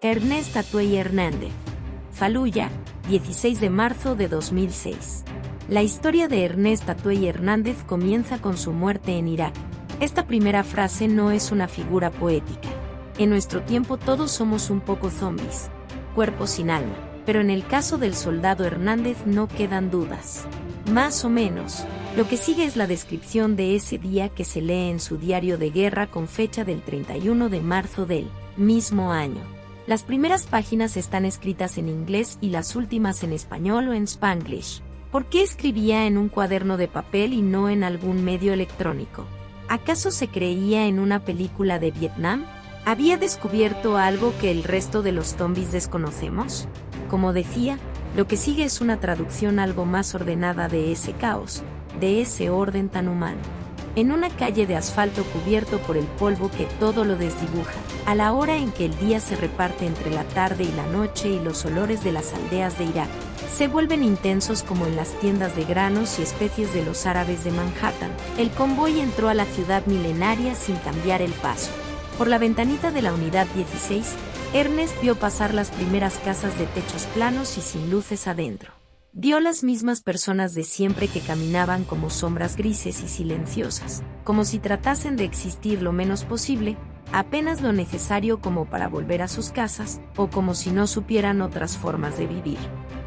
Ernest Atuey Hernández. Faluya, 16 de marzo de 2006. La historia de Ernest Atuey Hernández comienza con su muerte en Irak. Esta primera frase no es una figura poética. En nuestro tiempo todos somos un poco zombies, cuerpos sin alma, pero en el caso del soldado Hernández no quedan dudas. Más o menos. Lo que sigue es la descripción de ese día que se lee en su diario de guerra con fecha del 31 de marzo del mismo año. Las primeras páginas están escritas en inglés y las últimas en español o en Spanglish. ¿Por qué escribía en un cuaderno de papel y no en algún medio electrónico? ¿Acaso se creía en una película de Vietnam? ¿Había descubierto algo que el resto de los zombies desconocemos? Como decía, lo que sigue es una traducción algo más ordenada de ese caos, de ese orden tan humano. En una calle de asfalto cubierto por el polvo que todo lo desdibuja, a la hora en que el día se reparte entre la tarde y la noche y los olores de las aldeas de Irak se vuelven intensos como en las tiendas de granos y especies de los árabes de Manhattan, el convoy entró a la ciudad milenaria sin cambiar el paso. Por la ventanita de la unidad 16, Ernest vio pasar las primeras casas de techos planos y sin luces adentro. Vio las mismas personas de siempre que caminaban como sombras grises y silenciosas, como si tratasen de existir lo menos posible, apenas lo necesario como para volver a sus casas, o como si no supieran otras formas de vivir.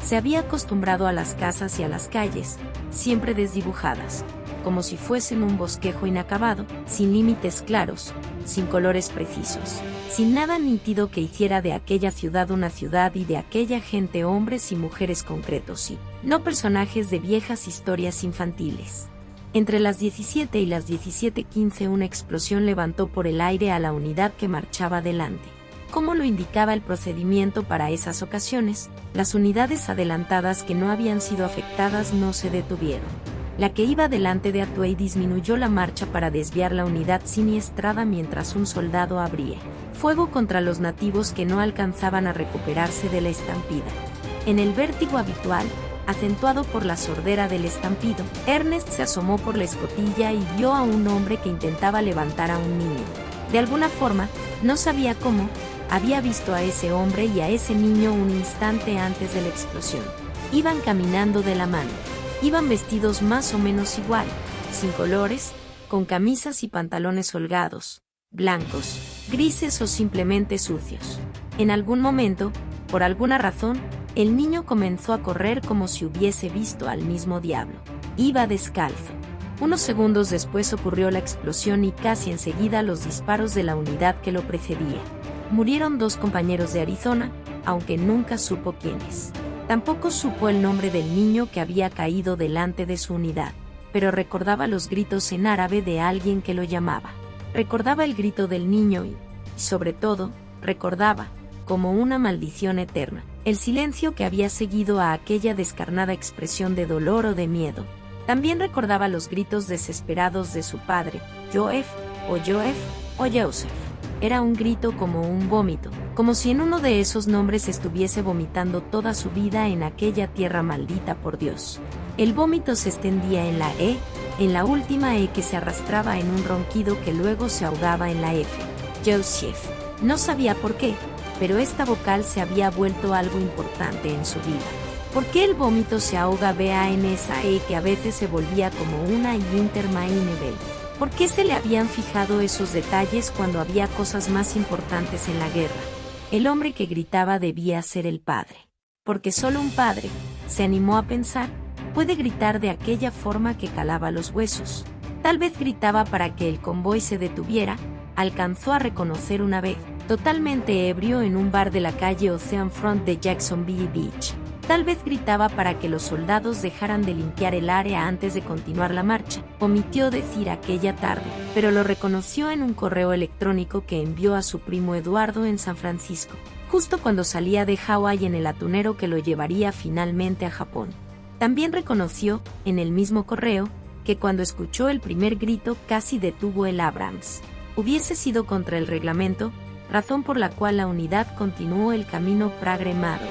Se había acostumbrado a las casas y a las calles, siempre desdibujadas, como si fuesen un bosquejo inacabado, sin límites claros, sin colores precisos, sin nada nítido que hiciera de aquella ciudad una ciudad y de aquella gente hombres y mujeres concretos y no personajes de viejas historias infantiles. Entre las 17 y las 17:15 una explosión levantó por el aire a la unidad que marchaba delante. Como lo indicaba el procedimiento para esas ocasiones, las unidades adelantadas que no habían sido afectadas no se detuvieron. La que iba delante de Atuey disminuyó la marcha para desviar la unidad siniestrada mientras un soldado abría fuego contra los nativos que no alcanzaban a recuperarse de la estampida. En el vértigo habitual, acentuado por la sordera del estampido, Ernest se asomó por la escotilla y vio a un hombre que intentaba levantar a un niño. De alguna forma, no sabía cómo, había visto a ese hombre y a ese niño un instante antes de la explosión. Iban caminando de la mano. Iban vestidos más o menos igual, sin colores, con camisas y pantalones holgados, blancos, grises o simplemente sucios. En algún momento, por alguna razón, el niño comenzó a correr como si hubiese visto al mismo diablo. Iba descalzo. Unos segundos después ocurrió la explosión y casi enseguida los disparos de la unidad que lo precedía. Murieron 2 compañeros de Arizona, aunque nunca supo quiénes. Tampoco supo el nombre del niño que había caído delante de su unidad, pero recordaba los gritos en árabe de alguien que lo llamaba. Recordaba el grito del niño y, sobre todo, recordaba, como una maldición eterna, el silencio que había seguido a aquella descarnada expresión de dolor o de miedo. También recordaba los gritos desesperados de su padre, Joef, o Joseph. Era un grito como un vómito, como si en uno de esos nombres estuviese vomitando toda su vida en aquella tierra maldita por Dios. El vómito se extendía en la E, en la última E que se arrastraba en un ronquido que luego se ahogaba en la F. Joseph. No sabía por qué, pero esta vocal se había vuelto algo importante en su vida. ¿Por qué el vómito se ahoga en esa E que a veces se volvía como una interminable? ¿Por qué se le habían fijado esos detalles cuando había cosas más importantes en la guerra? El hombre que gritaba debía ser el padre. Porque solo un padre, se animó a pensar, puede gritar de aquella forma que calaba los huesos. Tal vez gritaba para que el convoy se detuviera, alcanzó a reconocer una vez, totalmente ebrio en un bar de la calle Oceanfront de Jacksonville Beach. Tal vez gritaba para que los soldados dejaran de limpiar el área antes de continuar la marcha, omitió decir aquella tarde, pero lo reconoció en un correo electrónico que envió a su primo Eduardo en San Francisco, justo cuando salía de Hawái en el atunero que lo llevaría finalmente a Japón. También reconoció, en el mismo correo, que cuando escuchó el primer grito casi detuvo el Abrams. Hubiese sido contra el reglamento, razón por la cual la unidad continuó el camino programado.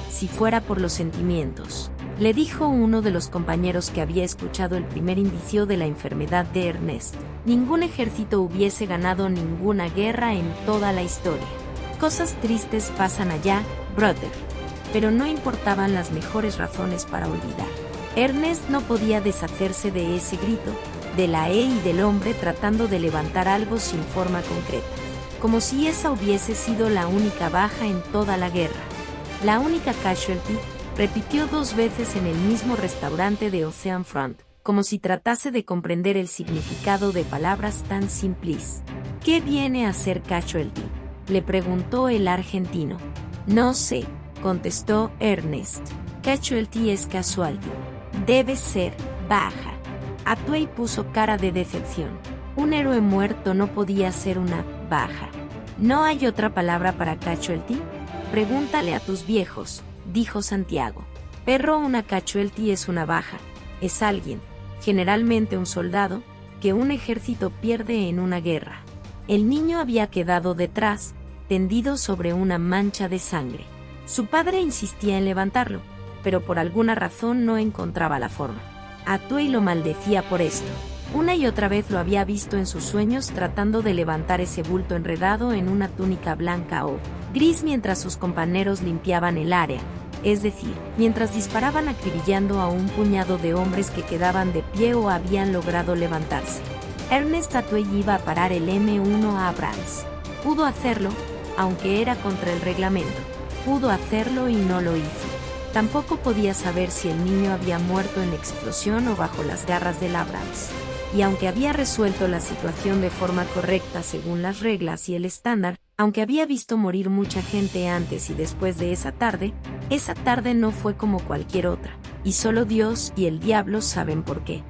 Si fuera por los sentimientos, le dijo uno de los compañeros que había escuchado el primer indicio de la enfermedad de Ernest, ningún ejército hubiese ganado ninguna guerra en toda la historia. Cosas tristes pasan allá, brother. Pero no importaban las mejores razones para olvidar. Ernest no podía deshacerse de ese grito, de la E y del hombre tratando de levantar algo sin forma concreta. Como si esa hubiese sido la única baja en toda la guerra. La única casualty, repitió 2 veces en el mismo restaurante de Ocean Front, como si tratase de comprender el significado de palabras tan simples. ¿Qué viene a ser casualty?, le preguntó el argentino. No sé, contestó Ernest. Casualty es casualty. Debe ser baja. Atway puso cara de decepción. Un héroe muerto no podía ser una baja. ¿No hay otra palabra para casualty? Pregúntale a tus viejos, dijo Santiago. Perro, una casualty es una baja. Es alguien, generalmente un soldado, que un ejército pierde en una guerra. El niño había quedado detrás, tendido sobre una mancha de sangre. Su padre insistía en levantarlo, pero por alguna razón no encontraba la forma. Atway lo maldecía por esto. Una y otra vez lo había visto en sus sueños tratando de levantar ese bulto enredado en una túnica blanca o gris mientras sus compañeros limpiaban el área, es decir, mientras disparaban acribillando a un puñado de hombres que quedaban de pie o habían logrado levantarse. Ernest Atway iba a parar el M1 Abrams. Pudo hacerlo, aunque era contra el reglamento. Pudo hacerlo y no lo hizo. Tampoco podía saber si el niño había muerto en la explosión o bajo las garras del Abrams. Y aunque había resuelto la situación de forma correcta según las reglas y el estándar, aunque había visto morir mucha gente antes y después de esa tarde no fue como cualquier otra, y solo Dios y el diablo saben por qué.